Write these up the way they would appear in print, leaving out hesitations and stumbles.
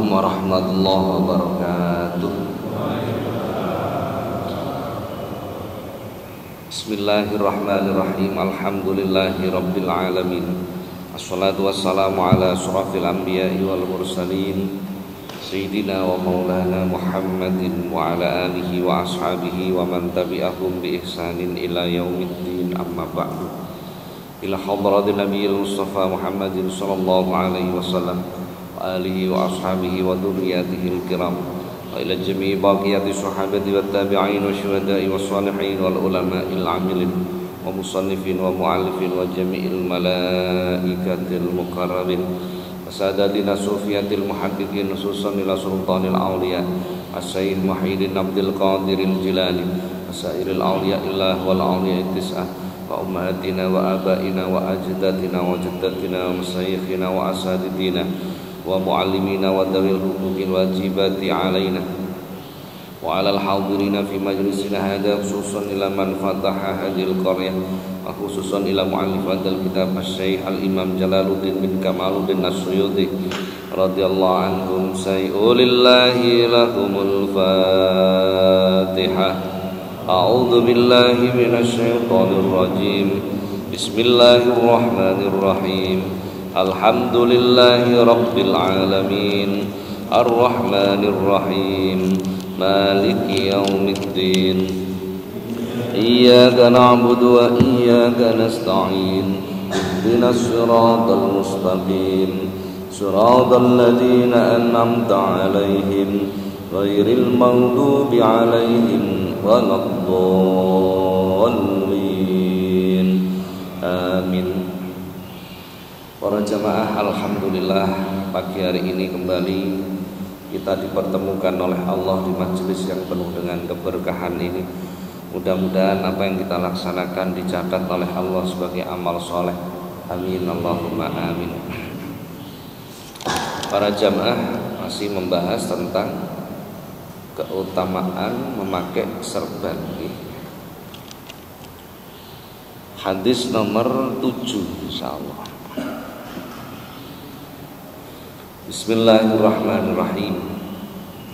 Assalamualaikum warahmatullahi wabarakatuh. Bismillahirrahmanirrahim. Alhamdulillahi rabbil alamin. Assalatu wassalamu ala asyrafil anbiya'i wal mursalin Sayyidina wa maulana Muhammadin wa ala alihi wa ashabihi wa man tabi'ahum bi ihsanin ila yaumiddin, amma ba'du. Ila hadratin nabiyil mustafa Muhammadin sallallahu alaihi wasallam wa alihi wa ashabihi wa dhurriyyatihil kiram, wa ila jami'i baqiyati sahabati wat tabi'in wa syuhada'i was salihin wal ulama'il amilin wa musannifin wa mu'allifin wa jami'il malaikatil muqarrabin wa sadatina sufiyatil muhaddiqin khususan ila sultanil awliya as-sayyid Muhyiddin Abdul Qadiril Jilani wa sairil awliya illah wal awliya tis'ah wa ummahatina wa abaina wa ajdatina wa jaddatina wa masyayikhina wa asadidina wa muallimina wa dawil huquqil wajibati alaina wa alal hadirina fi majlisina hadha khususan ila man fataha hadhil qaryah wa khususan ila muallif hadzal kitab asy-syaikh al-imam Jalaluddin bin Kamaluddin As-Suyuti radhiyallahu anhum sayulillahi lahumul fatihah. A'udzu billahi minasy syaithanir rajim. Bismillahirrahmanirrahim. Alhamdulillahi rabbil alamin. Arrahmanir rahim. Maliki yaumiddin. Iyyaka na'budu wa iyyaka nasta'in. Ihdinas siratal mustaqim. Siratal ladzina an'amta 'alaihim ghairil maghdubi 'alaihim waladdallin. Amin. Para jamaah, alhamdulillah pagi hari ini kembali kita dipertemukan oleh Allah di majelis yang penuh dengan keberkahan ini. Mudah-mudahan apa yang kita laksanakan dicatat oleh Allah sebagai amal soleh. Amin Allahumma amin. Para jamaah, masih membahas tentang keutamaan memakai serban. Hadis nomor 7 insyaallah. Bismillahirrahmanirrahim.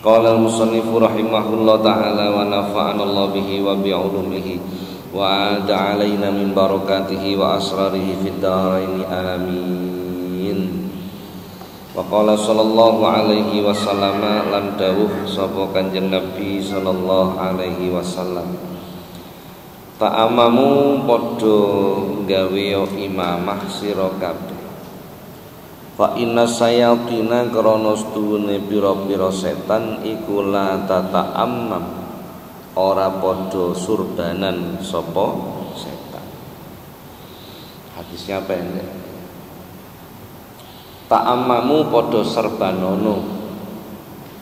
Qala al-musannif rahimahullah ta'ala wa nafa'ana Allah bihi wa bi'ulumihi wa a'ada 'alaina min barakatihi wa asrarihi fid dharain amin. Wa qala sallallahu alaihi wasallam lan dawuh sapa Kanjeng Nabi sallallahu alaihi wasallam, ta'amamu padha gawe imamah sira kabeh. Fa inna sayatina krana stuwune pira-pira setan iku la tata'ammam, ora padha surbanan sapa setan. Hadisnya pendek. Ta'ammamu padha serbanono,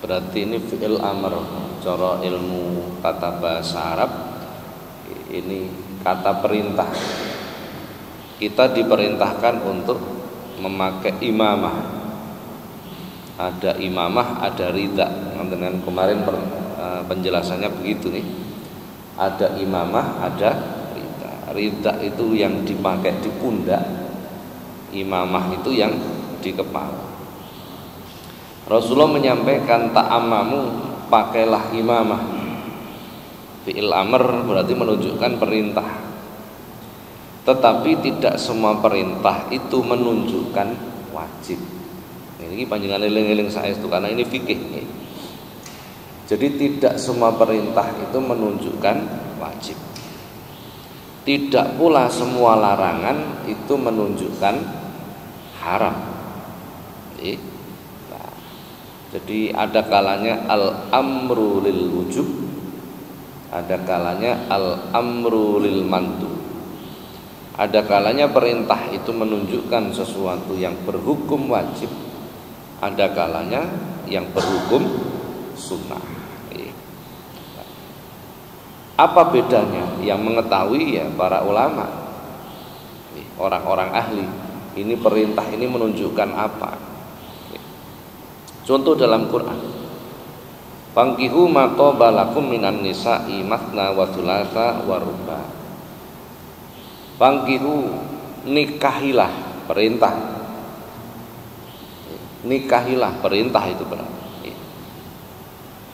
berarti ini fi'il amr. Cara ilmu tata bahasa Arab ini kata perintah. Kita diperintahkan untuk memakai imamah. Ada imamah, ada ridha. Dengan kemarin penjelasannya begitu nih. Ada imamah, ada ridha. Ridha itu yang dipakai di pundak, imamah itu yang di kepala. Rasulullah menyampaikan ta'amamu, pakailah imamah. Fi'il amr berarti menunjukkan perintah. Tetapi tidak semua perintah itu menunjukkan wajib. Ini panjenengan eling-eling saestu karena ini fikih. Jadi tidak semua perintah itu menunjukkan wajib. Tidak pula semua larangan itu menunjukkan haram. Nah, jadi ada kalanya al-amru lil wujub, ada kalanya al-amru lil mandub. Ada kalanya perintah itu menunjukkan sesuatu yang berhukum wajib, ada kalanya yang berhukum sunnah. Apa bedanya? Yang mengetahui ya para ulama, orang-orang ahli. Ini perintah ini menunjukkan apa? Contoh dalam Quran, Fankihu ma taba lakum minan nisa'i mathna wa thulatha wa ruba. Fankihu, nikahilah, perintah. Nikahilah, perintah itu benar.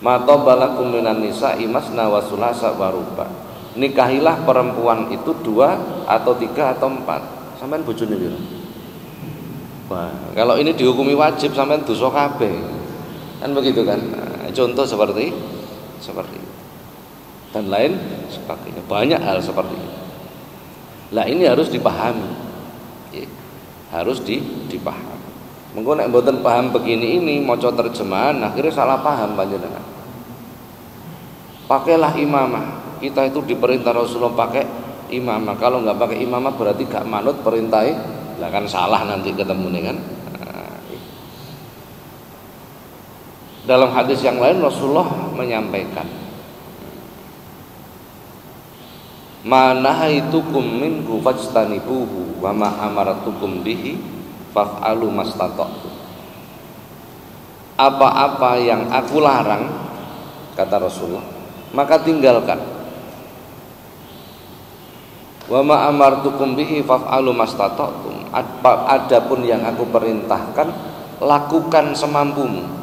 Matobalakum minan nisa'i masna wa sulasa wa ruba. Nikahilah perempuan itu 2 atau 3 atau 4. Sampean bojone piro? Wah, kalau ini dihukumi wajib sampean dosa kabeh. Kan begitu kan? Nah, contoh seperti itu. Dan lain sebagainya. Banyak hal seperti itu. Lah ini harus dipahami. Ya, harus dipahami. Mengko nek mboten paham begini ini maca terjemahan akhirnya salah paham panjenengan. Pakailah imamah. Kita itu diperintah Rasulullah pakai imamah. Kalau nggak pakai imamah berarti gak manut perintah. Lah kan salah nanti ketemu kan. Dalam hadis yang lain Rasulullah menyampaikan, "Manahaitukum minhu fajtanibuhu wa ma amaratukum bihi faf'alu mastata'tum." Apa-apa yang aku larang, kata Rasulullah, maka tinggalkan. Wa ma amartukum bihi faf'alu mastata'tum. Adapun yang aku perintahkan, lakukan semampumu.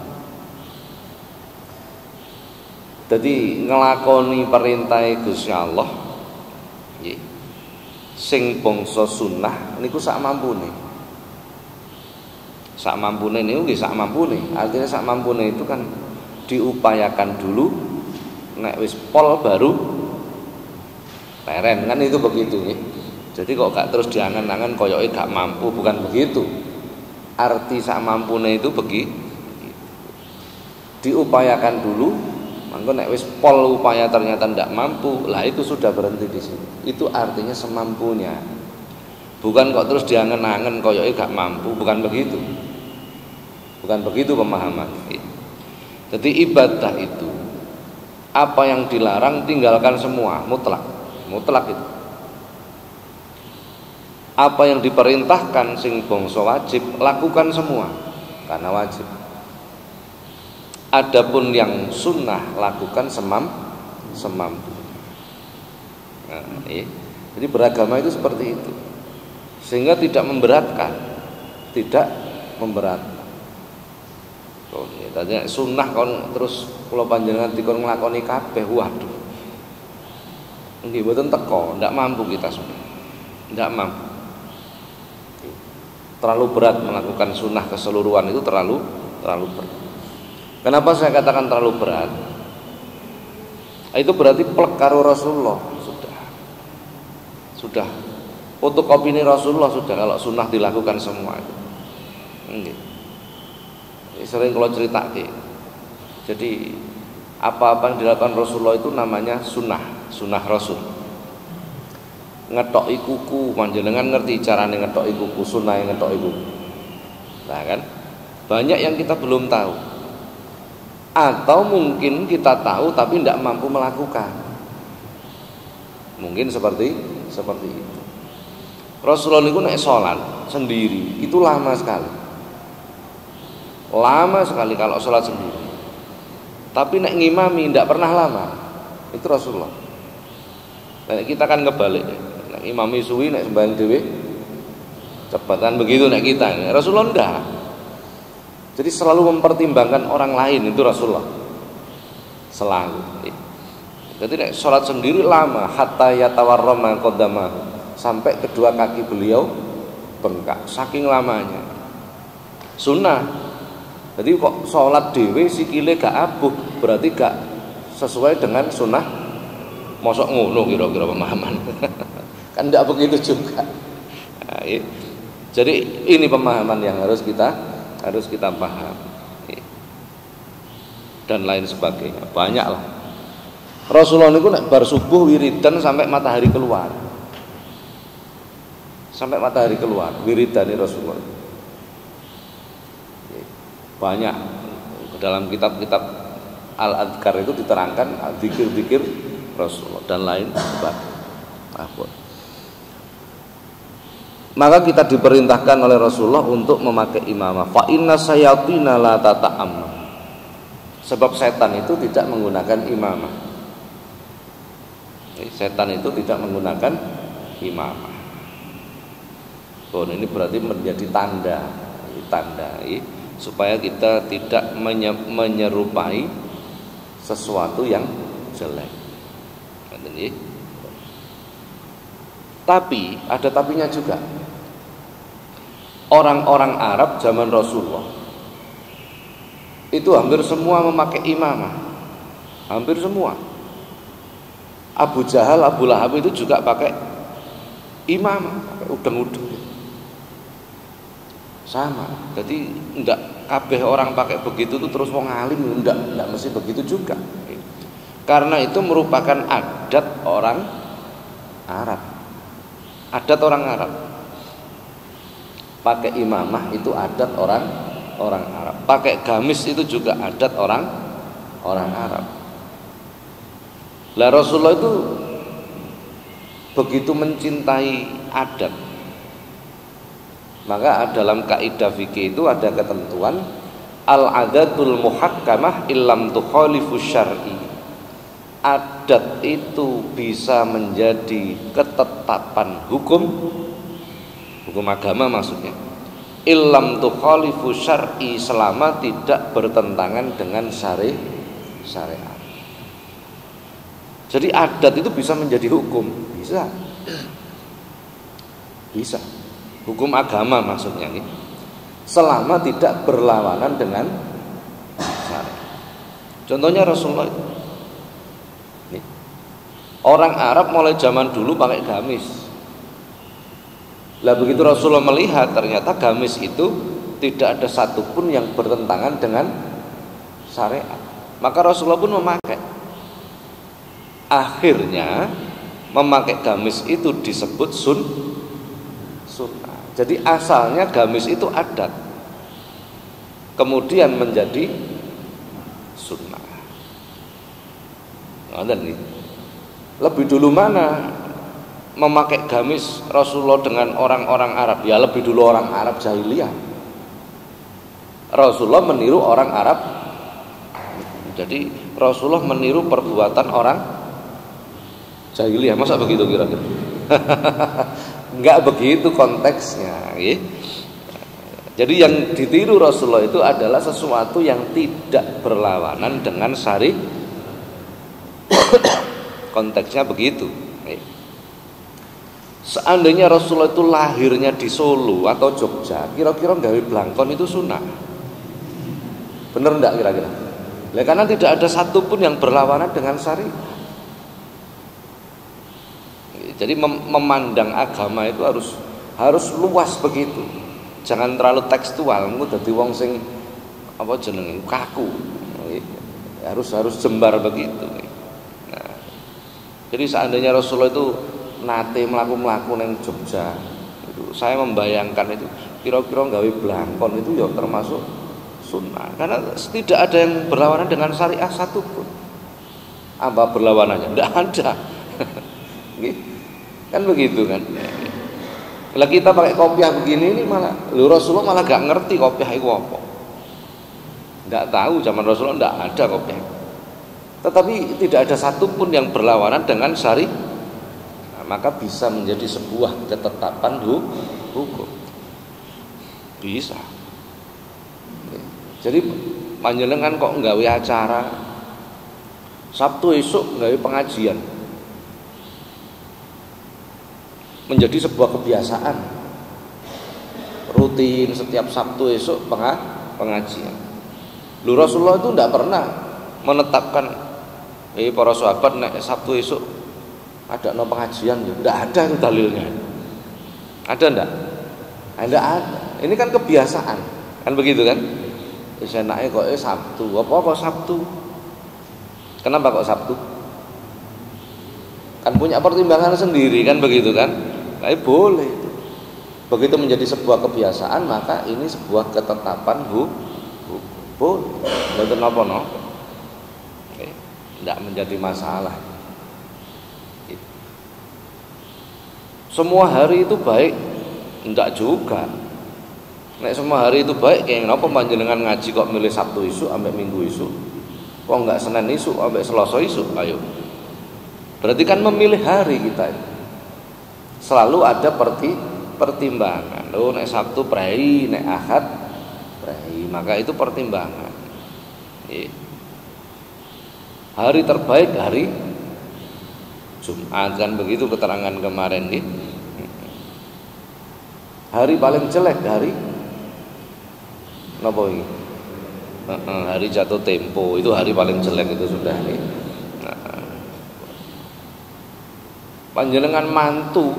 Jadi ngelakoni perintah Gusti Allah nggih sing bangsa sunnah niku sak mampune. Sak mampune niku nggih sak mampune. Artinya sak mampune itu kan diupayakan dulu, nek wis pol baru leren kan, itu begitu nggih. Jadi kok gak terus diangan-angan koyoke gak mampu, bukan begitu. Arti sak mampune itu begitu. Diupayakan dulu. Mangko nek wis pol upaya ternyata ndak mampu, lah itu sudah berhenti di sini. Itu artinya semampunya. Bukan kok terus diangen-angen koyoke gak mampu, bukan begitu. Bukan begitu pemahaman. Jadi ibadah itu apa yang dilarang tinggalkan semua, mutlak. Mutlak itu. Apa yang diperintahkan sing bangsa wajib, lakukan semua karena wajib. Adapun yang sunnah lakukan semampu. Nah, jadi beragama itu seperti itu, sehingga tidak memberatkan. Tanya sunnah kon terus kalau panjenengan dikon nglakoni kabeh, waduh, nggih mboten teko, ndak mampu kita sudah, ndak mampu. Terlalu berat melakukan sunnah keseluruhan itu terlalu berat. Kenapa saya katakan terlalu berat? Itu berarti plek karo Rasulullah sudah fotokopi ini Rasulullah sudah kalau sunnah dilakukan semua itu. Sering kalau cerita jadi apa-apa yang dilakukan Rasulullah itu namanya sunnah Rasul. Ngetoki kuku, panjenengan ngerti carane ngetoki kuku, sunnah ngetoki kuku. Nah kan banyak yang kita belum tahu. Atau mungkin kita tahu tapi tidak mampu melakukan. Mungkin seperti itu. Rasulullah itu nek sholat sendiri itu lama sekali. Lama sekali kalau sholat sendiri. Tapi nek ngimami tidak pernah lama. Itu Rasulullah. Nek kita kan kebalik. Nek imami suwi nek sembahyang dhewe cepatan begitu nek kita. Rasulullah enggak. Jadi selalu mempertimbangkan orang lain, itu Rasulullah. Selalu. Jadi nek sholat sendiri lama, hatta yatawarrama qadamahu, sampai kedua kaki beliau bengkak, saking lamanya. Sunnah. Jadi kok sholat dhewe sikile gak abuh, berarti gak sesuai dengan sunnah. Mosok ngono kira-kira pemahaman. Kan tidak begitu juga. Nah, jadi ini pemahaman yang harus kita paham dan lain sebagainya. Banyaklah. Rasulullah itu nek bar subuh wiridan sampai matahari keluar. Wiridane Rasulullah. Banyak dalam kitab-kitab Al-Adhkar itu diterangkan zikir-zikir Rasulullah dan lain sebagainya. Maka kita diperintahkan oleh Rasulullah untuk memakai imamah. Fa inna sayatina la tata'amma. Sebab setan itu tidak menggunakan imamah. Setan itu tidak menggunakan imamah. Ini berarti menjadi tanda supaya kita tidak menyerupai sesuatu yang jelek. Tapi ada tapinya juga. Orang-orang Arab zaman Rasulullah itu hampir semua memakai imamah. Hampir semua. Abu Jahal, Abu Lahab itu juga pakai imamah, pakai udeng-udeng. Sama. Jadi enggak kabeh orang pakai begitu tuh terus wong alim, enggak mesti begitu juga. Karena itu merupakan adat orang Arab. Adat orang Arab. Pakai imamah itu adat orang Arab. Pakai gamis itu juga adat orang Arab. Lah Rasulullah itu begitu mencintai adat. Maka dalam kaidah fikih itu ada ketentuan al-adatul muhakkamah illam tukhalifu syar'i. Adat itu bisa menjadi ketetapan hukum agama maksudnya. Illam tukhalifu syar'i, selama tidak bertentangan dengan syariat. Jadi adat itu bisa menjadi hukum, bisa. Hukum agama maksudnya nih. Selama tidak berlawanan dengan syariat. Contohnya Rasulullah itu. Nih. Orang Arab mulai zaman dulu pakai gamis. Lah begitu Rasulullah melihat ternyata gamis itu tidak ada satupun yang bertentangan dengan syariat, maka Rasulullah pun memakai. Akhirnya memakai gamis itu disebut sunnah. Jadi asalnya gamis itu adat, kemudian menjadi sunnah. Lebih dulu mana memakai gamis Rasulullah dengan orang-orang Arab? Ya lebih dulu orang Arab jahiliyah. Rasulullah meniru orang Arab. Jadi Rasulullah meniru perbuatan orang jahiliyah. Masa begitu kira-kira? Enggak begitu konteksnya. Jadi yang ditiru Rasulullah itu adalah sesuatu yang tidak berlawanan dengan syariat. Konteksnya begitu. Seandainya Rasulullah itu lahirnya di Solo atau Jogja, kira-kira gawe blangkon itu sunnah. Bener enggak kira-kira? Karena tidak ada satupun yang berlawanan dengan syariat. Jadi memandang agama itu harus luas begitu. Jangan terlalu tekstual, engko dadi wong sing apa jenenge kaku. Harus jembar begitu. Nah, jadi seandainya Rasulullah itu nate mlaku-mlaku neng Jogja, itu saya membayangkan itu kira-kira gawe blangkon itu ya termasuk sunnah, karena tidak ada yang berlawanan dengan syariah satupun. Apa berlawanannya? Tidak ada. Kan begitu kan. Kalau kita pakai kopiah begini ini malah Rasulullah malah gak ngerti kopiah itu apa. Tidak tahu, zaman Rasulullah tidak ada kopiah. Tetapi tidak ada satupun yang berlawanan dengan syariat. Maka bisa menjadi sebuah ketetapan hukum. Bisa. Jadi panjenengan kok nggawe acara Sabtu esuk nggawe pengajian, menjadi sebuah kebiasaan rutin setiap Sabtu esuk pengajian. Rasulullah itu tidak pernah menetapkan para sahabat nek Sabtu esuk ada no pengajian, ya tidak ada itu dalilnya. Ada enggak? Tidak ada. Ini kan kebiasaan, kan begitu kan? Senake kok Sabtu, apa kok Sabtu? Kenapa kok Sabtu? Kan punya pertimbangan sendiri kan begitu kan? Tapi boleh. Begitu menjadi sebuah kebiasaan, maka ini sebuah ketetapan boleh. Mboten napa-napa. Tidak menjadi masalah. Semua hari itu baik? Enggak juga. Nek semua hari itu baik, kayak kenapa panjenengan ngaji kok milih Sabtu isu sampai Minggu isu? Kok enggak Senin isu sampai Selasa isu? Ayo. Berarti kan memilih hari kita. Selalu ada pertimbangan. Nek Sabtu prei, nek Ahad prei, maka itu pertimbangan. Hari terbaik hari Jumat, kan begitu keterangan kemarin nih. Hari paling jelek hari napa iki? Hari jatuh tempo itu hari paling jelek itu sudah nih. Panjenengan mantu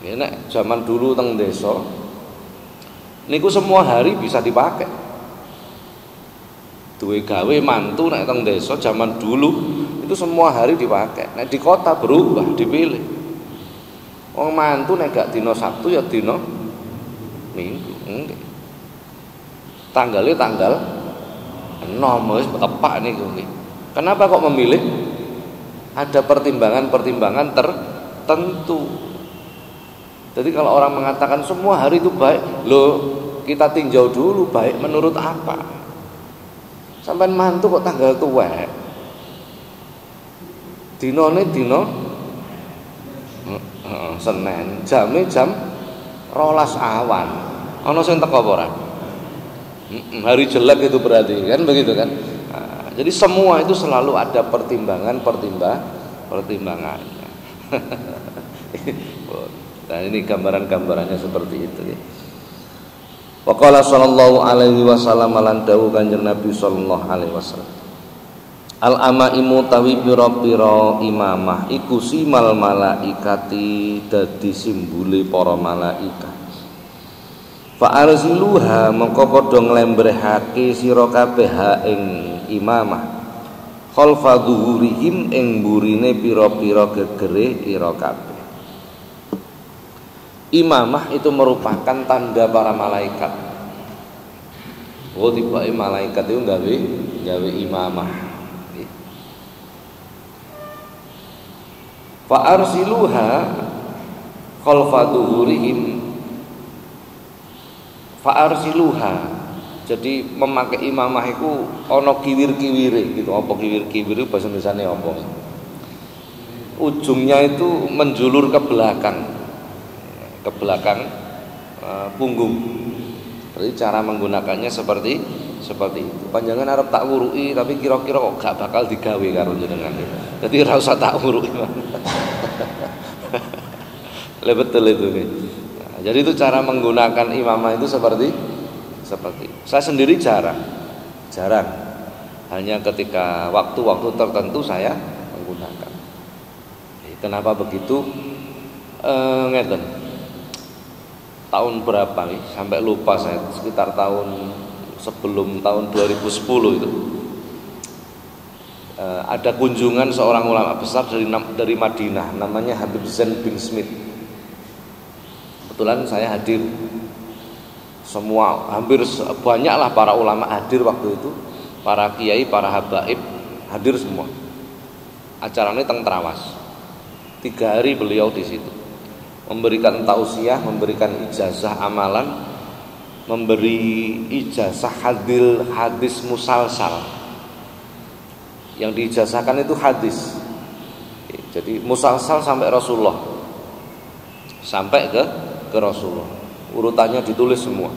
ya, nek zaman dulu teng desa niku semua hari bisa dipakai. Duwe gawe mantu nek teng desa zaman dulu itu semua hari dipakai. Nek di kota berubah, dipilih. Wong mantu nek gak dina Sabtu ya dina Minggu. Nggih. Tanggalnya tanggal 6 wis tepak niku nggih. Kenapa kok memilih? Ada pertimbangan-pertimbangan tertentu. Jadi kalau orang mengatakan semua hari itu baik, loh kita tinjau dulu baik menurut apa? Sampai mantu kok tanggal tuwek. Dinone dino Senin, jame jam 12 awan. Ana sing teko apa ora? Hari jelek itu berarti kan begitu kan? Nah, jadi semua itu selalu ada pertimbangannya. Nah ini gambaran-gambarannya seperti itu ya. Wa qala sallallahu alaihi wasallam lan dawuh Kanjeng Nabi sallallahu alaihi wasallam. Al amaimu tawi pira-pira imamah iku simal malaikati dadi simbole para malaikat. Fa arziluha mengko padha nglembrehake sira kabeh ing imamah. Khalfa dhuhurihim ing burine pira-pira gegere ira kabeh. Imamah itu merupakan tanda para malaikat. Oh tibake malaikat itu gawe imamah. Fa arsiluha khalfa dhuhurihim. Fa arsiluha. Jadi memakai imamah itu ana kiwir-kiwire gitu. Apa kiwir-kiwir itu bahasa Indonesiane apa? Ujungnya itu menjulur ke belakang punggung. Berarti cara menggunakannya seperti itu. Panjangan arep tak wuruki tapi kira-kira kok gak bakal digawe karo jenengan. Jadi ora usah tak wuruki. Betul itu nih. Nah, jadi itu cara menggunakan imamah itu seperti saya sendiri jarang. Hanya ketika waktu-waktu tertentu saya menggunakan. Kenapa begitu? Ngeten. Tahun berapa nih? Sampai lupa saya, sekitar sebelum tahun 2010 itu. Ada kunjungan seorang ulama besar dari Madinah, namanya Habib Zain bin Smith. Kebetulan saya hadir. Hampir banyaklah para ulama hadir waktu itu, para kiai, para habaib hadir semua. Acaranya teng Trawas. 3 hari beliau di situ. Memberikan tausiah, memberikan ijazah amalan, memberi ijazah hadis musalsal. Yang diijazahkan itu hadis. Jadi musalsal sampai Rasulullah. Sampai ke Rasulullah. Urutannya ditulis semua.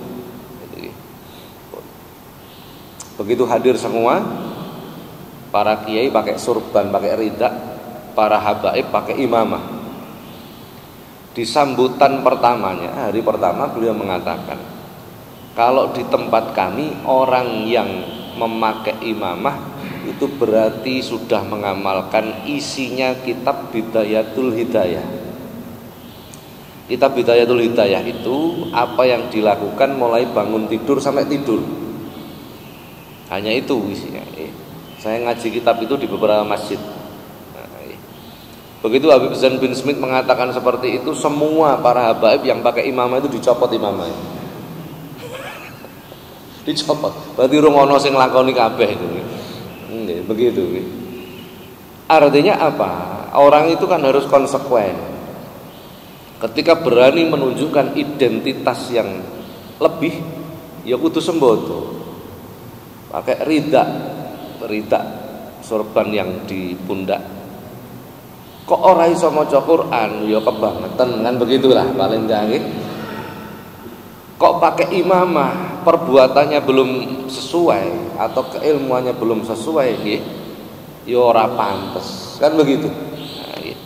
Begitu hadir semua, para kiai pakai surban, pakai rida, para habaib pakai imamah. Di sambutan pertamanya, hari pertama beliau mengatakan, kalau di tempat kami orang yang memakai imamah itu berarti sudah mengamalkan isinya kitab Bidayatul Hidayah. Kitab Bidayatul Hidayah itu apa yang dilakukan mulai bangun tidur sampai tidur. Hanya itu isinya. Saya ngaji kitab itu di beberapa masjid. Begitu Habib Zain bin Smith mengatakan seperti itu, semua para habaib yang pakai imamah itu dicopot imamahnya. Dicopot. Berarti rungono sing lakoni kabeh itu. Begitu. Artinya apa? Orang itu kan harus konsekuen. Ketika berani menunjukkan identitas yang lebih, ya kudu sembodo. Pakai rida sorban yang di pundak. Kok ora iso maca Quran, ya kebangetan kan begitulah paling enggak. Kok pakai imamah, perbuatannya belum sesuai atau keilmuannya belum sesuai nggih, ya ora pantes, kan begitu. Nah, gitu.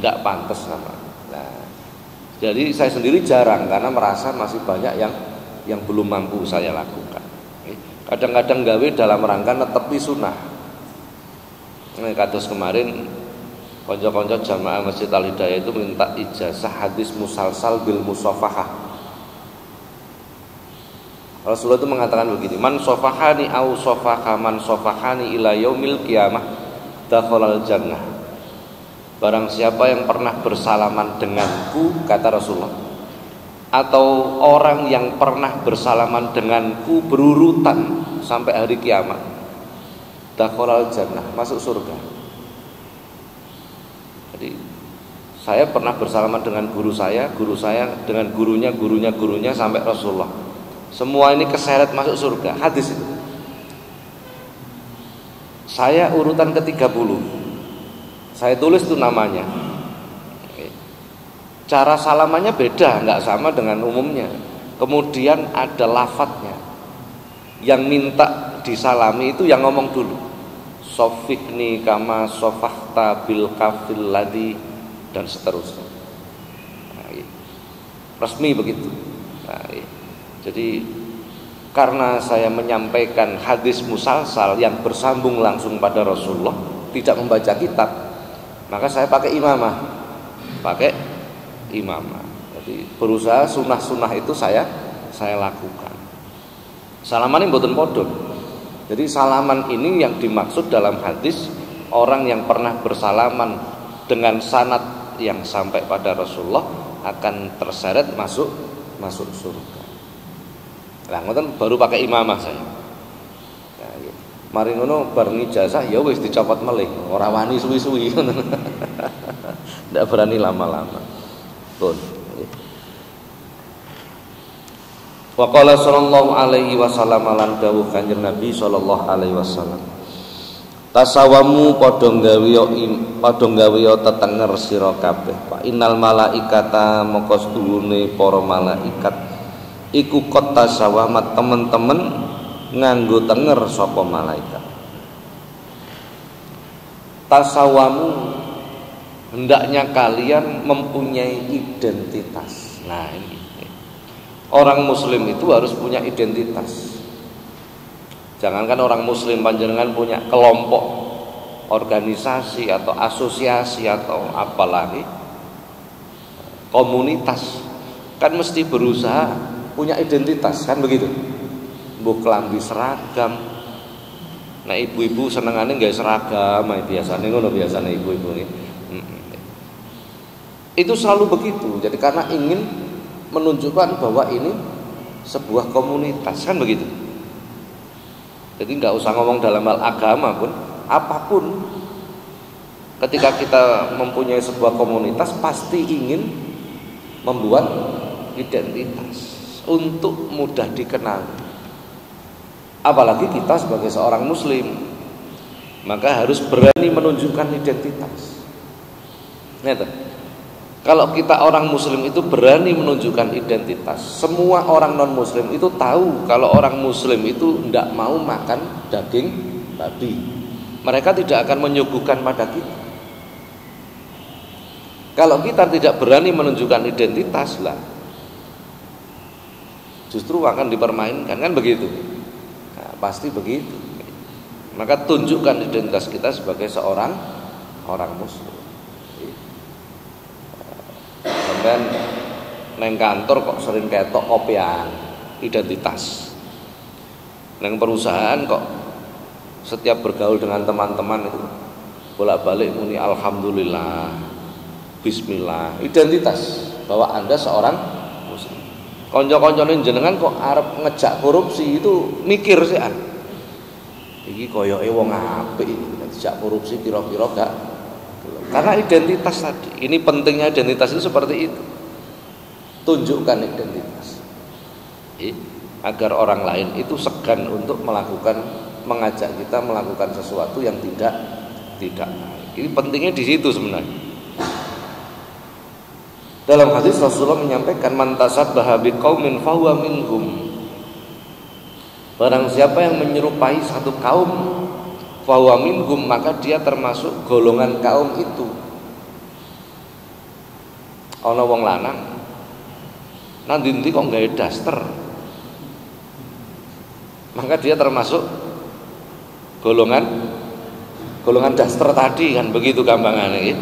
Nggak pantes sama. Nah, jadi saya sendiri jarang karena merasa masih banyak yang belum mampu saya lakukan. Kadang-kadang gawe dalam rangka netepi sunnah. Nah, kados kemarin konco-konco jamaah Masjid Al Hidayah itu minta ijazah hadis musalsal bil musafahah. Rasulullah itu mengatakan begini, man sofahani au sofaha man sofahani ila yaumil qiyamah dakhalal jannah. Barang siapa yang pernah bersalaman denganku, kata Rasulullah, atau orang yang pernah bersalaman denganku berurutan sampai hari kiamat, dakhalal jannah, masuk surga. Jadi saya pernah bersalaman dengan guru saya dengan gurunya sampai Rasulullah. Semua ini keseret masuk surga. Hadis itu. Saya urutan ke-30. Saya tulis itu namanya. Cara salamannya beda, nggak sama dengan umumnya. Kemudian ada lafadznya. Yang minta disalami itu yang ngomong dulu. Sofikni kama sofahta bil kafil ladhi, dan seterusnya. Nah, resmi begitu. Nah, jadi karena saya menyampaikan hadis musalsal yang bersambung langsung pada Rasulullah, tidak membaca kitab, maka saya pakai imamah. Jadi berusaha sunnah-sunnah itu saya lakukan. Salaman ini mboten podon. Jadi salaman ini yang dimaksud dalam hadis, orang yang pernah bersalaman dengan sanad yang sampai pada Rasulullah akan terseret masuk surga. Lah ngoten baru pakai imamah saya. Nah, gitu. Mari ngono bareng ijazah ya wis dicopot melih, ora wani suwi-suwi. Ndak berani lama-lama. Pun. Wa qala sallallahu alaihi wasallam lan dawuh Kanjeng Nabi sallallahu alaihi wasallam. Tasawamu padha gawe tetenger sira kabeh. Fa innal malaikata moko sedulune para malaikat iku kot tasawamat, temen-temen nganggo tenger sapa malaikat. Tasawamu, hendaknya kalian mempunyai identitas. Nah ini, orang muslim itu harus punya identitas. Jangankan orang muslim, panjenengan punya kelompok, organisasi atau asosiasi atau apalagi komunitas, kan mesti berusaha punya identitas, kan begitu. Mbok klambi seragam. Nah ibu-ibu senengane nggawe seragam, biasane ngono biasane ibu-ibu ini. Itu selalu begitu. Jadi karena ingin menunjukkan bahwa ini sebuah komunitas, kan begitu. Jadi nggak usah ngomong dalam hal agama pun, apapun, ketika kita mempunyai sebuah komunitas pasti ingin membuat identitas untuk mudah dikenal. Apalagi kita sebagai seorang muslim, maka harus berani menunjukkan identitas. Ngerti? Kalau kita orang muslim itu berani menunjukkan identitas, semua orang non muslim itu tahu kalau orang muslim itu tidak mau makan daging babi. Mereka tidak akan menyuguhkan pada kita. Kalau kita tidak berani menunjukkan identitas lah, justru akan dipermainkan, kan begitu. Nah, pasti begitu. Maka tunjukkan identitas kita sebagai seorang orang muslim. Sampeyan neng kantor kok sering ketok kopian identitas. Neng perusahaan kok setiap bergaul dengan teman-teman itu bolak-balik muni alhamdulillah, bismillah, identitas bahwa Anda seorang muslim. Kanca-kancane jenengan kok arep ngejak korupsi itu mikir sih an. Iki koyoke wong apik iki ngejak korupsi kira-kira gak. Karena identitas tadi. Ini pentingnya identitas itu seperti itu. Tunjukkan identitas. Agar orang lain itu segan untuk mengajak kita melakukan sesuatu yang tidak baik. Ini pentingnya di situ sebenarnya. Dalam hadis Rasulullah menyampaikan man tasabbaha biqaumin fahuwa minhum. Barang siapa yang menyerupai satu kaum, fahuwa minhum, maka dia termasuk golongan kaum itu. Ana wong lanang nang ndi kok gawe daster, maka dia termasuk golongan daster tadi, kan begitu gampangannya.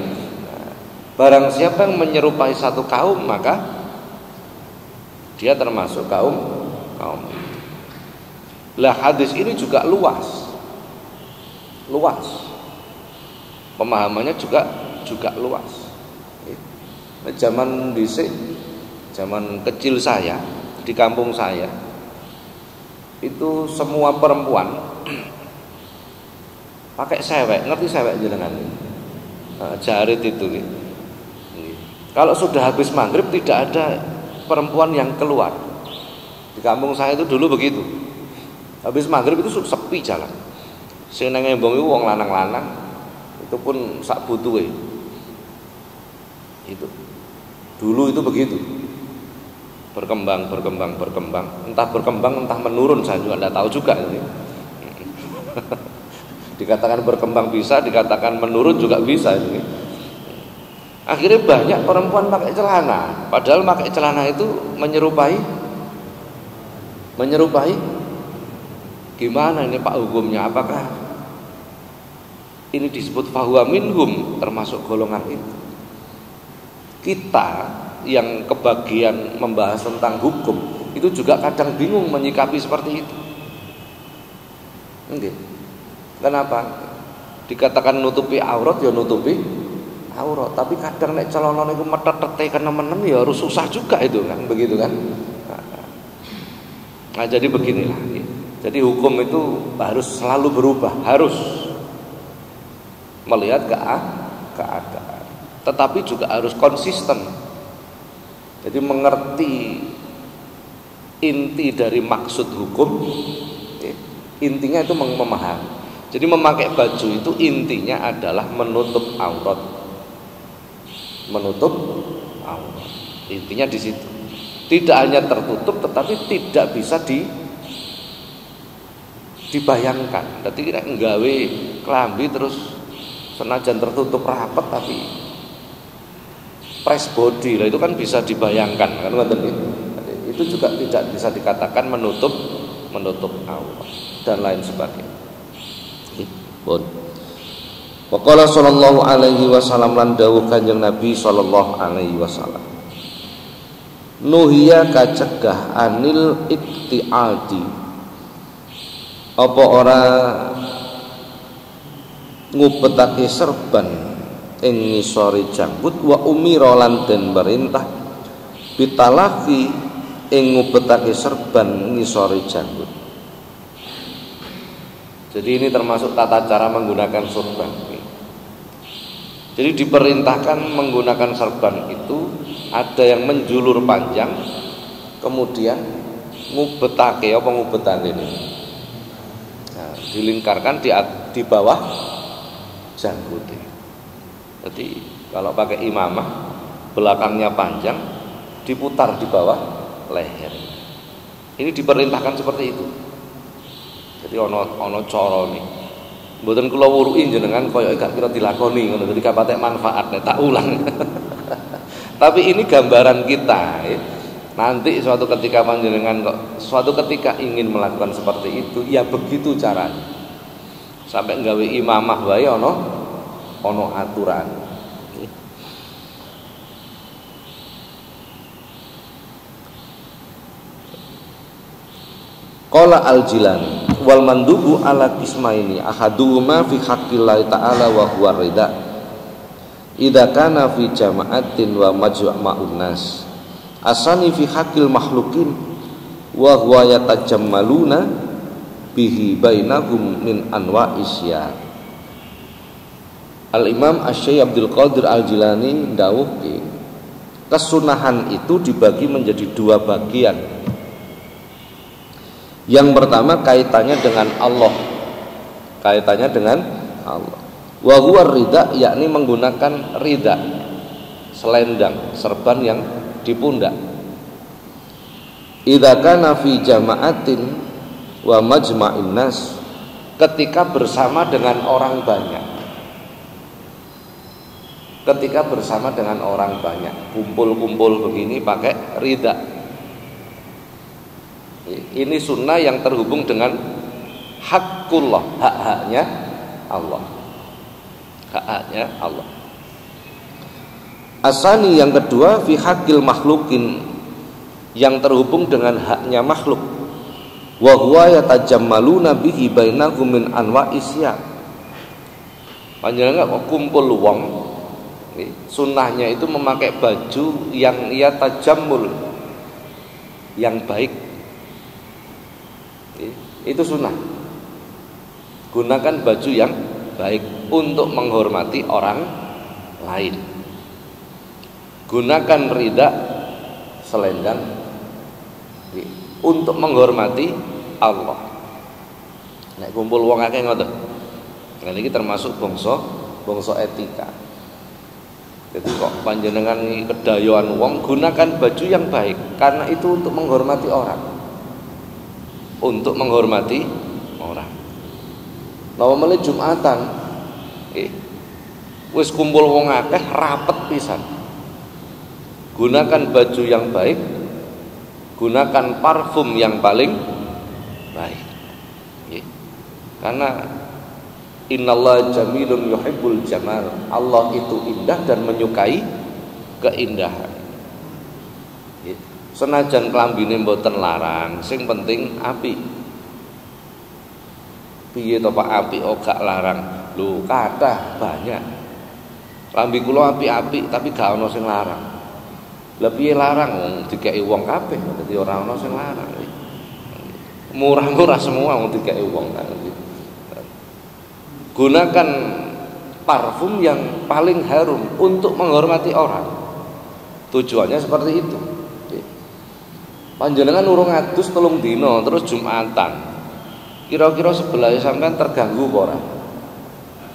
Barang siapa yang menyerupai satu kaum, maka dia termasuk kaum. Lah hadis ini juga luas. Pemahamannya juga luas. Zaman dhisik, zaman kecil saya di kampung saya itu semua perempuan pakai sewek, ngerti sewek jenengan? Jarit itu nih. Kalau sudah habis maghrib tidak ada perempuan yang keluar. Di kampung saya itu dulu begitu. Habis maghrib itu sepi jalan. Sing nang embong iku wong lanang-lanang, itu pun sak butuhe. Itu. Dulu itu begitu. Berkembang. Entah berkembang entah menurun, saya juga tidak tahu juga ini. Dikatakan berkembang bisa, dikatakan menurun juga bisa ini. Akhirnya banyak perempuan pakai celana, padahal pakai celana itu menyerupai gimana ini Pak hukumnya? Apakah ini disebut fahuwa minhum, termasuk golongan itu? Kita yang kebagian membahas tentang hukum itu juga kadang bingung menyikapi seperti itu. Nggih. Kenapa? Dikatakan nutupi aurat ya nutupi aurat, tapi kadang nek celana niku metet-tete kenemen ya harus susah juga itu kan, begitu kan? Nah, jadi beginilah. Jadi hukum itu harus selalu berubah, harus melihat keadaan, tetapi juga harus konsisten. Jadi mengerti inti dari maksud hukum, intinya itu memahami. Jadi memakai baju itu intinya adalah menutup aurat. Intinya di situ. Tidak hanya tertutup, tetapi tidak bisa dibayangkan. Jadi kita nggawe kelambi terus senajan tertutup rapat tapi press body lah, itu kan bisa dibayangkan kan, itu juga tidak bisa dikatakan menutup aurat dan lain sebagainya. Pun waqala sallallahu alaihi wasallam, lan dawuh Kanjeng Nabi sallallahu alaihi wasallam, nuhiya kacegah anil iktiadi, apa ora ngupetake serban ing ngisori janggut, wa umira lan den perintah bitalafi ing ngupetake serban ngisori janggut. Jadi ini termasuk tata cara menggunakan serban. Jadi diperintahkan menggunakan serban itu ada yang menjulur panjang, kemudian ngubetake apa ngubetake ini. Nah, dilingkarkan di bawah janggut. Jadi kalau pakai imamah belakangnya panjang, diputar di bawah leher. Ini diperintahkan seperti itu. Jadi ono cara nih. Mboten kula wuruki jenengan kaya gak kira dilakoni ngono, dadi kapatek manfaat nek tak ulang. Tapi ini gambaran kita ya. Nanti suatu ketika panjenengan kok suatu ketika ingin melakukan seperti itu, ya begitu caranya. Sampai nggawe imamah wae ono aturan. Qala al-Jilani wal mandubu ala qismaini ahaduhuma fi haqqillahi ta'ala wa huwa ridha idza kana fi jama'atin wa majma'un nas, asani fi haqqil makhluqin wa huwa yatajammaluna bihi bainahum min anwa'isya. Al-Imam Asy-Syaikh Abdul Qadir Al-Jilani dawuhke kesunahan itu dibagi menjadi dua bagian. Yang pertama kaitannya dengan Allah. Wa huwa ridha, yakni menggunakan ridha, selendang, serban yang di pundak. Idza kana fi jama'atin wa majma'in nas, ketika bersama dengan orang banyak. Ketika bersama dengan orang banyak, kumpul-kumpul begini pakai ridha. Ini sunnah yang terhubung dengan hakullah, hak-haknya Allah. Hak-haknya Allah. Asani yang kedua fi hakil makhlukin, yang terhubung dengan haknya makhluk. Wa huwa yatajammaluna bihi bainahum min anwa'isya. Panjenengan kok kumpul wong, sunnahnya itu memakai baju yang ia tajammul, yang baik. Itu sunnah. Gunakan baju yang baik untuk menghormati orang lain. Gunakan ridha, selendang untuk menghormati Allah. Nek kumpul wong akeh ngoten. Nah ini termasuk bangsa etika. Jadi kok panjenengan kedayoan wong, gunakan baju yang baik karena itu untuk menghormati orang. Untuk menghormati orang. Nawa meneh Jumatan. Wis kumpul wong akeh rapet pisan. Gunakan baju yang baik, gunakan parfum yang paling baik. Karena innallaha jamilun yuhibbul jamal. Allah itu indah dan menyukai keindahan. Senajan klambine mboten larang, sing penting apik. Piye to Pak apik gak larang? Lho, kathah banyak. Klambi kula apik-apik tapi gak ana sing larang. Lah piye larang wong dikeki wong kabeh, dadi ora ana sing larang. Murah-murah semua wong dikeki wong. Gunakan parfum yang paling harum untuk menghormati orang. Tujuannya seperti itu. Panjenengan urung adus 3 dina terus Jumatan. Kira-kira sebelah sampean terganggu apa ora?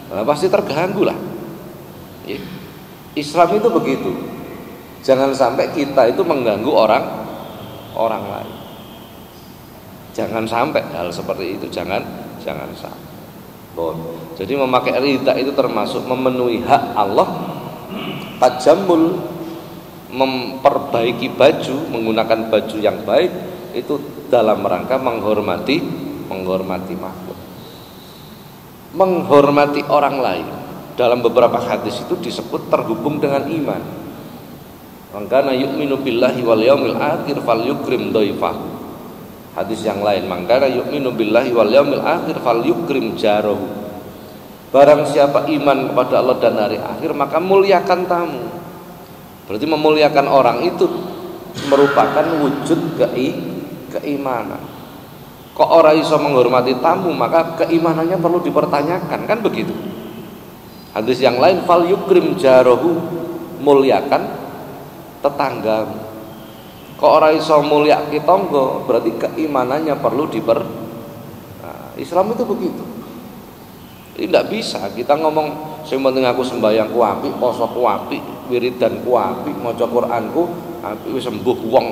Nah, pasti terganggu lah. Islam itu begitu. Jangan sampai kita itu mengganggu orang lain. Jangan sampai hal seperti itu, jangan sampai. Jadi memakai ridha itu termasuk memenuhi hak Allah. Tajammul, memperbaiki baju, menggunakan baju yang baik itu dalam rangka menghormati makhluk. Menghormati orang lain dalam beberapa hadis itu disebut terhubung dengan iman. Mangkana yu'minu billahi wal yaumil akhir falyukrim dhaifah. Hadis yang lain, mangkana yu'minu billahi wal yaumil akhir falyukrim jarahu. Barang siapa iman kepada Allah dan hari akhir, maka muliakan tamu. Berarti memuliakan orang itu merupakan wujud keimanan. Kok orang iso menghormati tamu, maka keimanannya perlu dipertanyakan, kan begitu. Hadis yang lain, fal yukrim jarahu, muliakan tetanggamu. Kok orang iso mulyake tangga, berarti keimanannya perlu Islam itu begitu. Ini tidak bisa kita ngomong sing penting aku sembahyang ku apik, poso ku apik, wiridan ku apik, maca Qur'anku apik, wis sembuh wong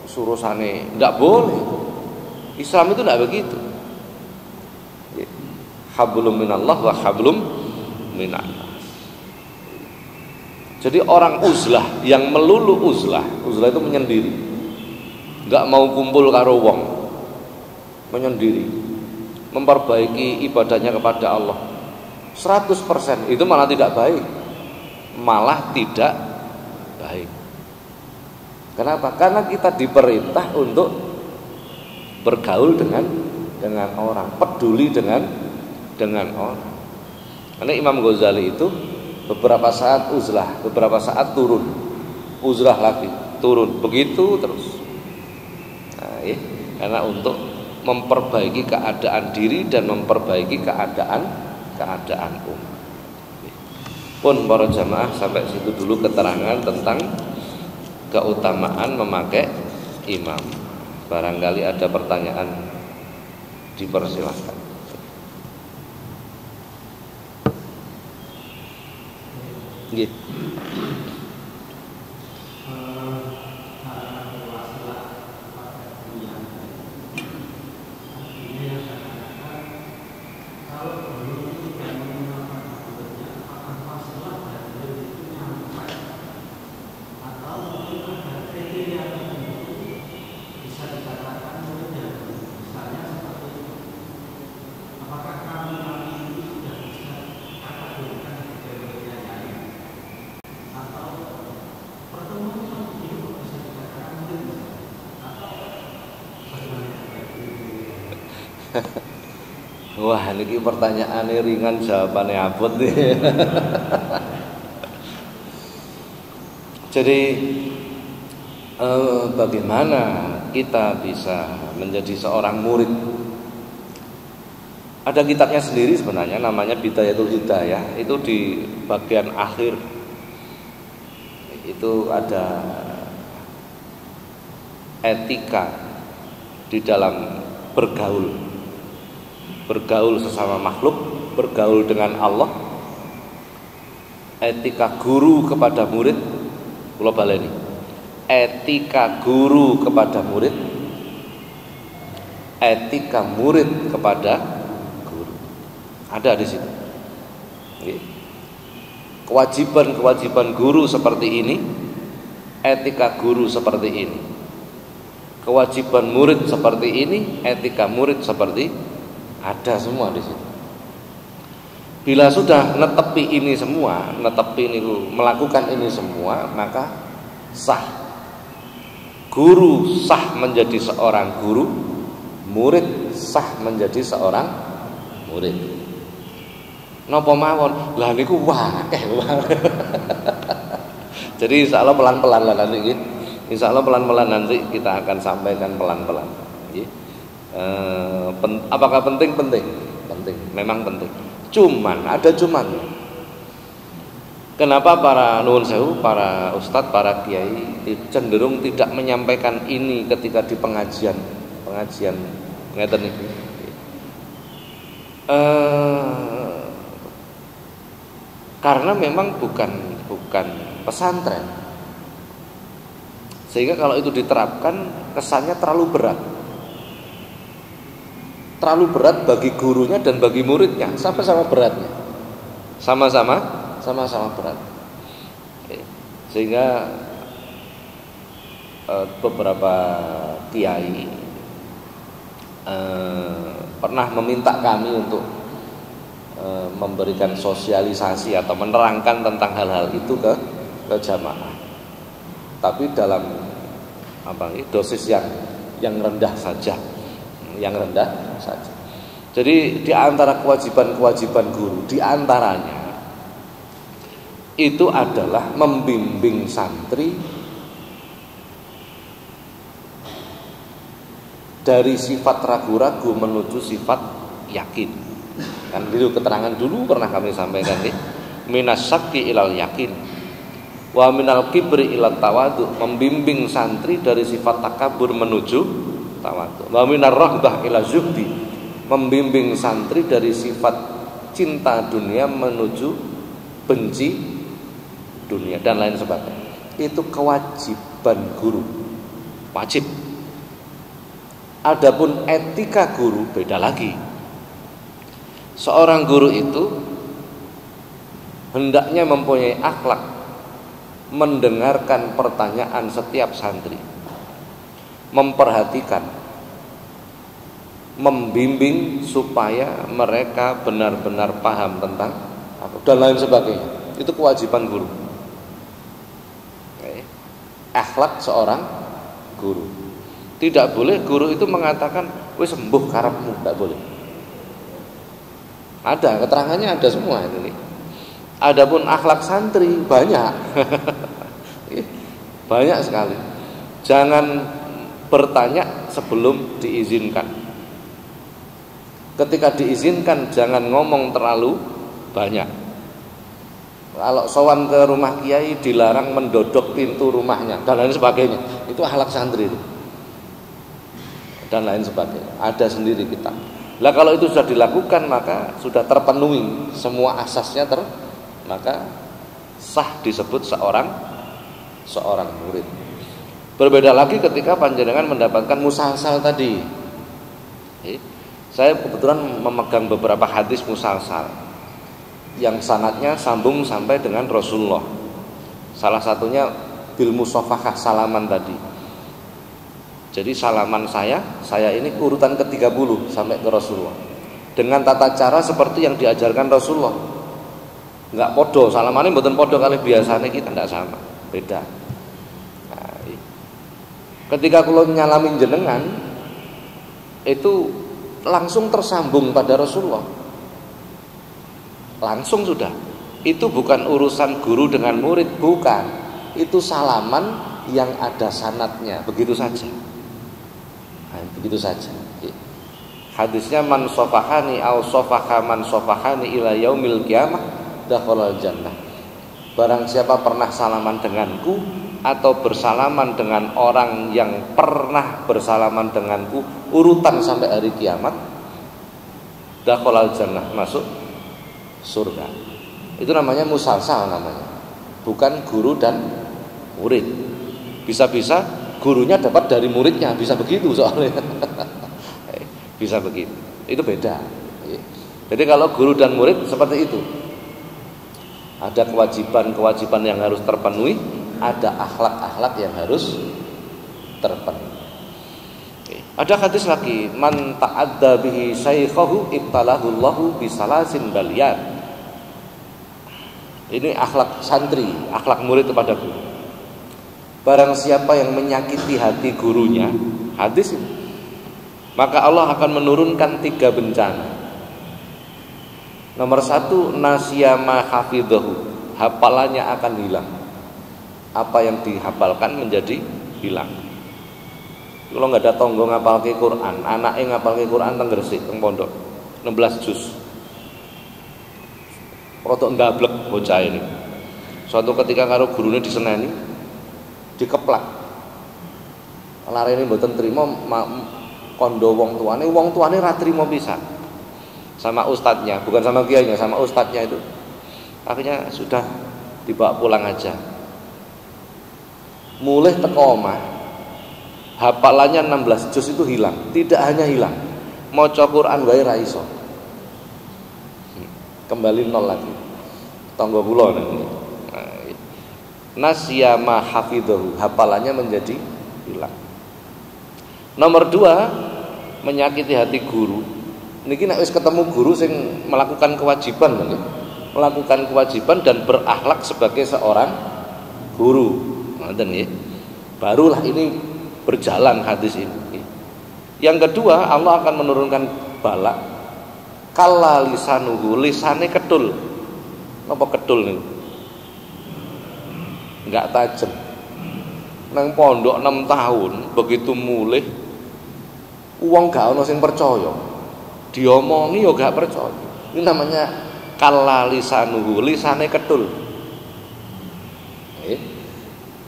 surusane. Tidak boleh. Islam itu tidak begitu. Hablum minallah wa hablum minannas. Jadi orang uzlah yang melulu uzlah itu menyendiri. Enggak mau kumpul karo wong. Menyendiri. Memperbaiki ibadahnya kepada Allah 100%, itu malah tidak baik. Malah tidak baik. Kenapa? Karena kita diperintah untuk bergaul dengan orang, peduli dengan orang. Karena Imam Ghazali itu beberapa saat uzlah, beberapa saat turun, uzlah lagi, turun, begitu terus. Nah, karena untuk memperbaiki keadaan diri dan memperbaiki keadaan umat. Pun para jamaah, sampai situ dulu keterangan tentang keutamaan memakai imam. Barangkali ada pertanyaan, dipersilahkan. Gitu. Wah, niki pertanyaannya ringan, jawabannya abot nih. Jadi bagaimana kita bisa menjadi seorang murid? Ada kitabnya sendiri sebenarnya, namanya Bidayatul Hidayah. Itu di bagian akhir itu ada etika di dalam bergaul sesama makhluk, bergaul dengan Allah, etika guru kepada murid. Kula baleni, etika guru kepada murid, etika murid kepada guru. Ada di situ. Kewajiban guru seperti ini, etika guru seperti ini. Kewajiban murid seperti ini, etika murid seperti, ada semua di situ. Bila sudah netepi ini semua, melakukan ini semua, maka sah. Guru sah menjadi seorang guru, murid sah menjadi seorang murid. Napa mawon? Lah niku wakeh. Jadi insyaallah pelan-pelan lah nanti. Insyaallah pelan-pelan nanti kita akan sampaikan pelan-pelan. Apakah penting? Penting. Memang penting. Cuman ada cumannya. Kenapa para nuwun sewu, para ustadz, para kiai cenderung tidak menyampaikan ini ketika di pengajian ngeten iki? Karena memang bukan pesantren. Sehingga kalau itu diterapkan kesannya terlalu berat. Terlalu berat bagi gurunya dan bagi muridnya, sama-sama beratnya. Sama-sama berat. Sehingga beberapa kiai pernah meminta kami untuk memberikan sosialisasi atau menerangkan tentang hal-hal itu ke jamaah, tapi dalam dosis yang rendah saja, Jadi di antara kewajiban guru, di antaranya itu adalah membimbing santri dari sifat ragu-ragu menuju sifat yakin. Kan dulu keterangan dulu pernah kami sampaikan nih, minas syakki ilal yakin wa minal kibri ilal tawadu, membimbing santri dari sifat takabur menuju tawadu. Wa minar rahbah ilal zuhdi, membimbing santri dari sifat cinta dunia menuju benci dunia dan lain sebagainya. Itu kewajiban guru, wajib. Adapun etika guru beda lagi. Seorang guru itu hendaknya mempunyai akhlak mendengarkan pertanyaan setiap santri, memperhatikan, membimbing supaya mereka benar-benar paham tentang dan lain sebagainya. Itu kewajiban guru. Akhlak seorang guru. Tidak boleh guru itu mengatakan wis sembuh karepmu, tidak boleh. Ada keterangannya, ada semua ini. Adapun akhlak santri banyak. Banyak sekali. Jangan bertanya sebelum diizinkan. Ketika diizinkan jangan ngomong terlalu banyak. Kalau sowan ke rumah kiai dilarang mendodok pintu rumahnya dan lain sebagainya. Itu akhlak santri itu. Dan lain sebagainya. Ada sendiri kita. Lah kalau itu sudah dilakukan maka sudah terpenuhi semua asasnya maka sah disebut seorang murid. Berbeda lagi ketika panjenengan mendapatkan musalsal tadi. Saya kebetulan memegang beberapa hadis musalsal yang sanadnya sambung sampai dengan Rasulullah. Salah satunya bil musafahah, salaman tadi. Jadi salaman saya ini urutan ke-30 sampai ke Rasulullah. Dengan tata cara seperti yang diajarkan Rasulullah. Enggak podo, salamannya mboten podo kali biasanya kita enggak sama, beda. Nah, ketika kula nyalamin jenengan itu langsung tersambung pada Rasulullah. Langsung sudah. Itu bukan urusan guru dengan murid, bukan. Itu salaman yang ada sanadnya, begitu saja. Nah, begitu saja. Hadisnya man sofahani au sofaha man sofahani ila yaumil qiyamah dakhalal jannah. Barang siapa pernah salaman denganku atau bersalaman dengan orang yang pernah bersalaman denganku urutan sampai hari kiamat, dakhalal jannah, masuk surga. Itu namanya musalsal namanya. Bukan guru dan murid. Bisa-bisa gurunya dapat dari muridnya, bisa begitu soalnya. Bisa begitu. Itu beda. Jadi kalau guru dan murid seperti itu. Ada kewajiban-kewajiban yang harus terpenuhi, ada akhlak-akhlak yang harus terpenuhi. Ada hadis lagi, man ta'adda bihi syaikhahu ibtalahu Allahu bisalasin baliyat. Ini akhlak santri, akhlak murid kepada guru. Barang siapa yang menyakiti hati gurunya, hadis ini, maka Allah akan menurunkan 3 bencana. Nomor 1, nasyama hafidhahu, hafalannya akan hilang. Apa yang dihafalkan menjadi hilang. Kalau nggak ada tonggo ngapal ke Quran, anaknya ngapal ke Quran teng Gresik, teng pondok, 16 juz. Rodok ndablek bocah ini. Suatu ketika karo gurune diseneni, dikeplak. Larene mboten trima kondo wong tuane ra trima pisan. Sama ustadznya, bukan sama kiainya, sama ustadznya itu. Akhirnya sudah dibawa pulang aja. Mulai teko omah, hafalannya 16 juz itu hilang. Tidak hanya hilang, maca Quran wae ra iso. Kembali nol lagi. Tangga kula niku. Nasya ma hafidhahu, hafalannya menjadi hilang. Nomor 2, menyakiti hati guru. Niki nek wis ketemu guru sing melakukan kewajiban nggih. Melakukan kewajiban dan berakhlak sebagai seorang guru. Ngoten nggih. Barulah ini berjalan hadis ini. Yang kedua, Allah akan menurunkan bala. Kalla lisanuhu, lisane ketul. Napa ketul niku? Enggak tajam. Nang pondok 6 tahun, begitu mulih wong gak ono sing percaya. Diomongi yo gak percaya. Ini namanya kalla lisanuhu, lisane ketul.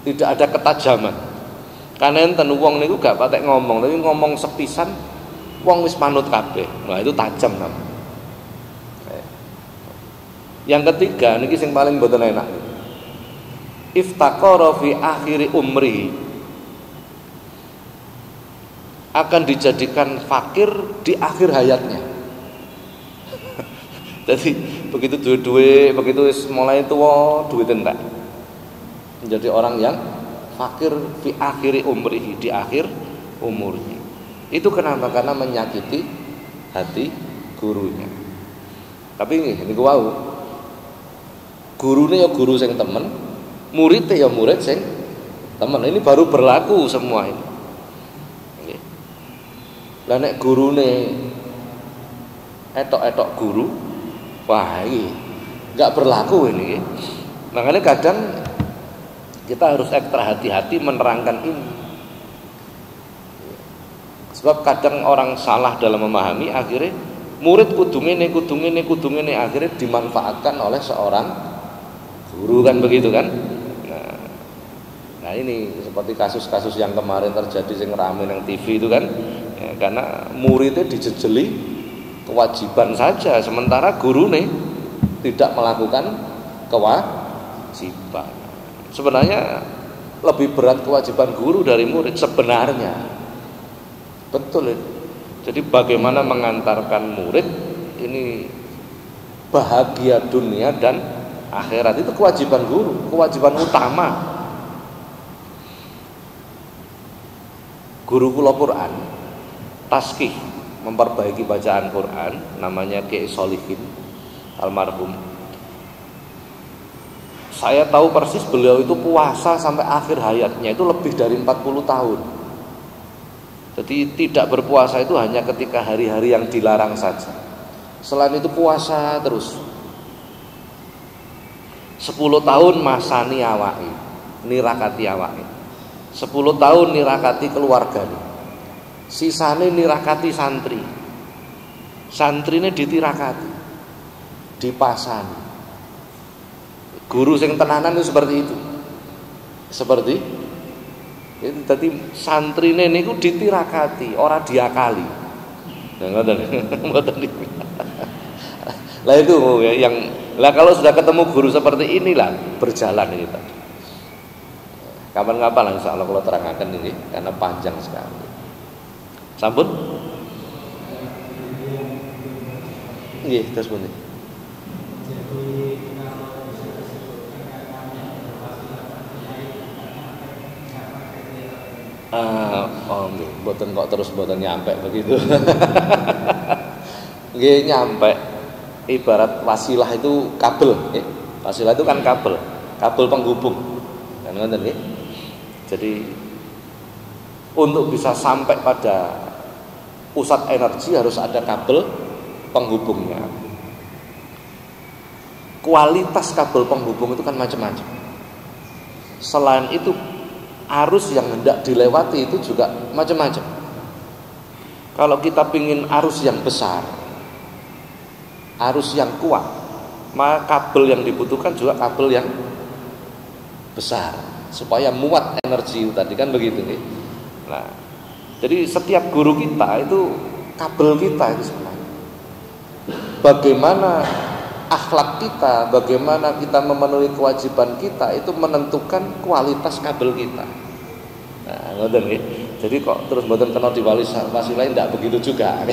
Tidak ada ketajaman. Karena enten wong niku gak patek ngomong, tapi ngomong sepisan wong wis manut kabeh. Nah, itu tajam namanya. Yang ketiga niki sing paling mboten enak. Iftaqara fi akhiri umrihi, akan dijadikan fakir di akhir hayatnya. Jadi begitu duwe-duwe, begitu mulai tua duit entek. Menjadi orang yang fakir fi akhiri umrihi, di akhir umurnya. Itu kenapa? Karena menyakiti hati gurunya. Tapi ini wau. Gurune ya guru sing temen, muridnya ya murid sing temen. Ini baru berlaku semua ini. Lah nek gurune etok-etok guru, wah iki enggak berlaku ini. Makanya kadang kita harus ekstra hati-hati menerangkan ini. Sebab kadang orang salah dalam memahami, akhirnya murid kudu ngene akhirnya dimanfaatkan oleh seorang guru, kan begitu kan? Nah ini seperti kasus-kasus yang kemarin terjadi yang rame yang TV itu kan. Ya, karena muridnya dijejeli kewajiban saja, sementara guru nih tidak melakukan kewajiban. Sebenarnya lebih berat kewajiban guru dari murid sebenarnya. Betul itu. Jadi bagaimana mengantarkan murid ini bahagia dunia dan akhirat, itu kewajiban guru, kewajiban utama. Guru kula Quran taskih memperbaiki bacaan Quran, namanya Kiai Solihin almarhum. Saya tahu persis beliau itu puasa sampai akhir hayatnya itu lebih dari 40 tahun. Jadi tidak berpuasa itu hanya ketika hari-hari yang dilarang saja. Selain itu puasa terus. 10 tahun masani awake, nirakati awake. 10 tahun nirakati keluargane. Sisane nirakati santri. Santrine ditirakati, dipasani. Guru sing tenanan itu seperti itu. Seperti itu. Tadi santrine niku ditirakati, ora diakali. Nah, ngoten. Mboten niku. Lah itu yang kalau sudah ketemu guru seperti inilah berjalan kita. Kapan-kapan insyaallah kalau terangkan ini karena panjang sekali. Sampun? Nggih, terus pundi? Mboten kok terus mboten nyampe begitu. Nggih nyampe. Ibarat wasilah itu kabel, ya. Wasilah itu kan kabel penghubung. Kan ngoten nggih. Jadi untuk bisa sampai pada pusat energi harus ada kabel penghubungnya. Kualitas kabel penghubung itu kan macam-macam. Selain itu arus yang hendak dilewati itu juga macam-macam. Kalau kita ingin arus yang besar, arus yang kuat, maka kabel yang dibutuhkan juga kabel yang besar supaya muat energi tadi kan begitu nih. Nah, jadi setiap guru kita itu kabel kita itu sebenarnya. Bagaimana akhlak kita, bagaimana kita memenuhi kewajiban kita itu menentukan kualitas kabel kita. Nah, ngoten nggih. Jadi kok terus mboten kena diwasilah ndak begitu juga.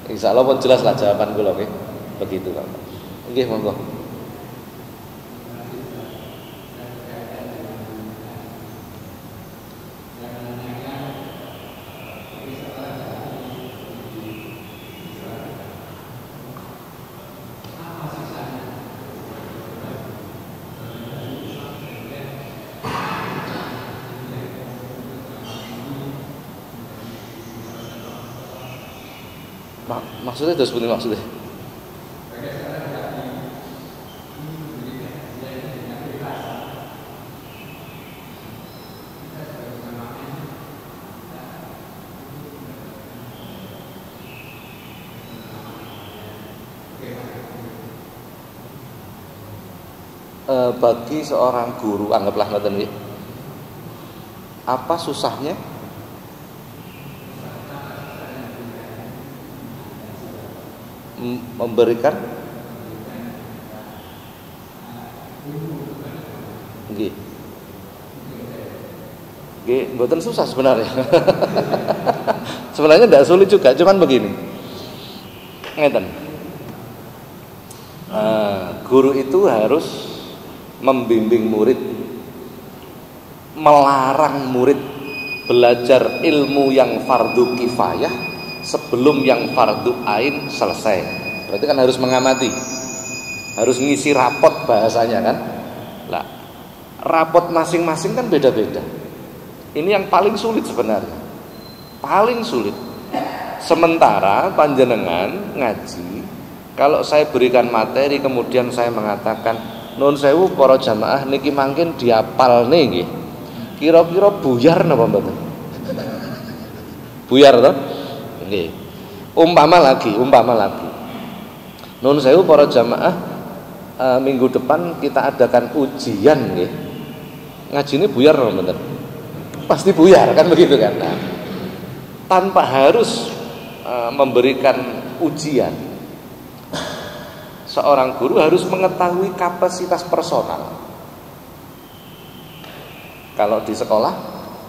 Insyaallah pun jelas lah jawaban kula nggih. Begitu, Pak. Nggih, monggo. Maksudnya terus punya maksudnya? Bagi seorang guru, anggaplah ngoten nggih. Apa susahnya? Memberikan nggih. Nggih, mboten susah sebenarnya. Sebenarnya tidak sulit juga, cuman begini. Ngeten. Guru itu harus membimbing murid, melarang murid belajar ilmu yang fardu kifayah sebelum yang fardu ain selesai. Berarti kan harus mengamati, harus ngisi rapot bahasanya kan. Lah, rapot masing-masing kan beda-beda. Ini yang paling sulit sebenarnya, paling sulit. Sementara panjenengan ngaji, kalau saya berikan materi kemudian saya mengatakan nun sewu para jamaah niki mangkin diapal nggih. Kira-kira buyar napa mboten? Buyar toh? Nggih. Umpama lagi. Nun sewu para jamaah minggu depan kita adakan ujian nggih. Ngajine buyar napa mboten? Pasti buyar kan begitu kan. Nah, tanpa harus memberikan ujian, seorang guru harus mengetahui kapasitas personal. Kalau di sekolah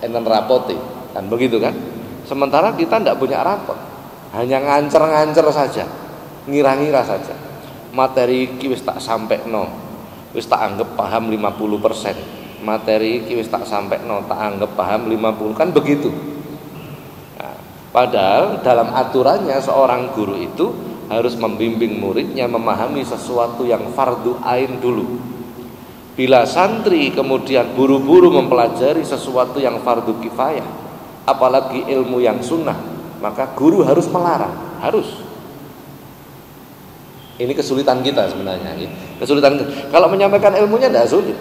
enten rapote kan begitu kan. Sementara kita tidak punya rapot, hanya ngancer-ngancer saja, ngira-ngira saja. Materi iki wis tak sampekno, wis tak anggap paham 50%. Materi iki wis tak sampekno, tak anggap paham 50, kan begitu. Nah, padahal dalam aturannya seorang guru itu harus membimbing muridnya memahami sesuatu yang fardu ain dulu. Bila santri kemudian buru-buru mempelajari sesuatu yang fardu kifayah, apalagi ilmu yang sunnah, maka guru harus melarang, harus. Ini kesulitan kita sebenarnya. Kesulitan. Kalau menyampaikan ilmunya tidak sulit,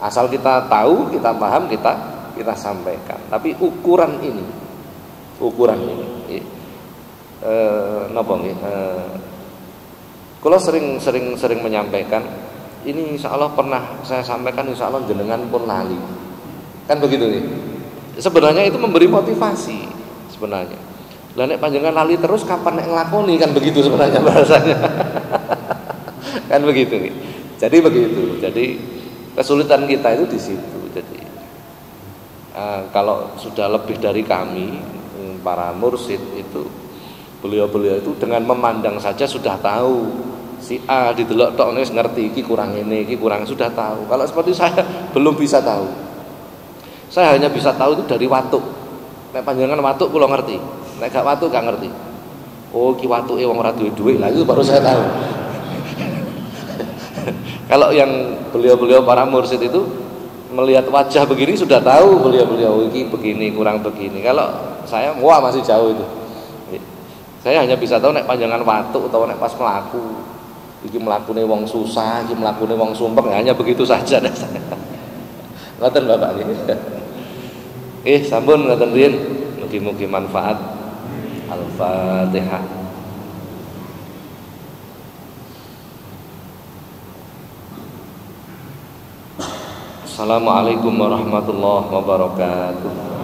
asal kita tahu, kita paham, kita sampaikan. Tapi ukuran ini, napa nggih? Kalau sering menyampaikan, ini insya Allah pernah saya sampaikan, insya Allah jenengan pun lali, kan begitu nih. Sebenarnya itu memberi motivasi sebenarnya. Lah nek panjenengan lali terus kapan nek nglakoni, kan begitu sebenarnya bahasanya. Kan begitu nih. Jadi begitu. Jadi kesulitan kita itu di situ. Jadi kalau sudah lebih dari kami para mursyid itu, beliau-beliau itu dengan memandang saja sudah tahu. Si A didelok tok wis ngerti iki kurang ini, iki kurang, sudah tahu. Kalau seperti saya belum bisa tahu. Saya hanya bisa tahu itu dari watuk. Nek panjenengan watuk kula ngerti. Nek gak watuk gak ngerti. Oh, iki watuke wong ora duwe dhuwit. Lah itu baru saya tahu. Kalau yang beliau-beliau para mursyid itu melihat wajah begini sudah tahu beliau-beliau iki begini, kurang begini. Kalau saya masih jauh itu. Saya hanya bisa tahu nek panjangan watuk atau nek pas melaku. Iki melakune wong susah, iki melakune wong sumpek, hanya begitu saja. Ngoten Bapak nggih. Sampun ngoten riyin. Mugi-mugi manfaat. Al-Fatihah. Assalamualaikum warahmatullahi wabarakatuh.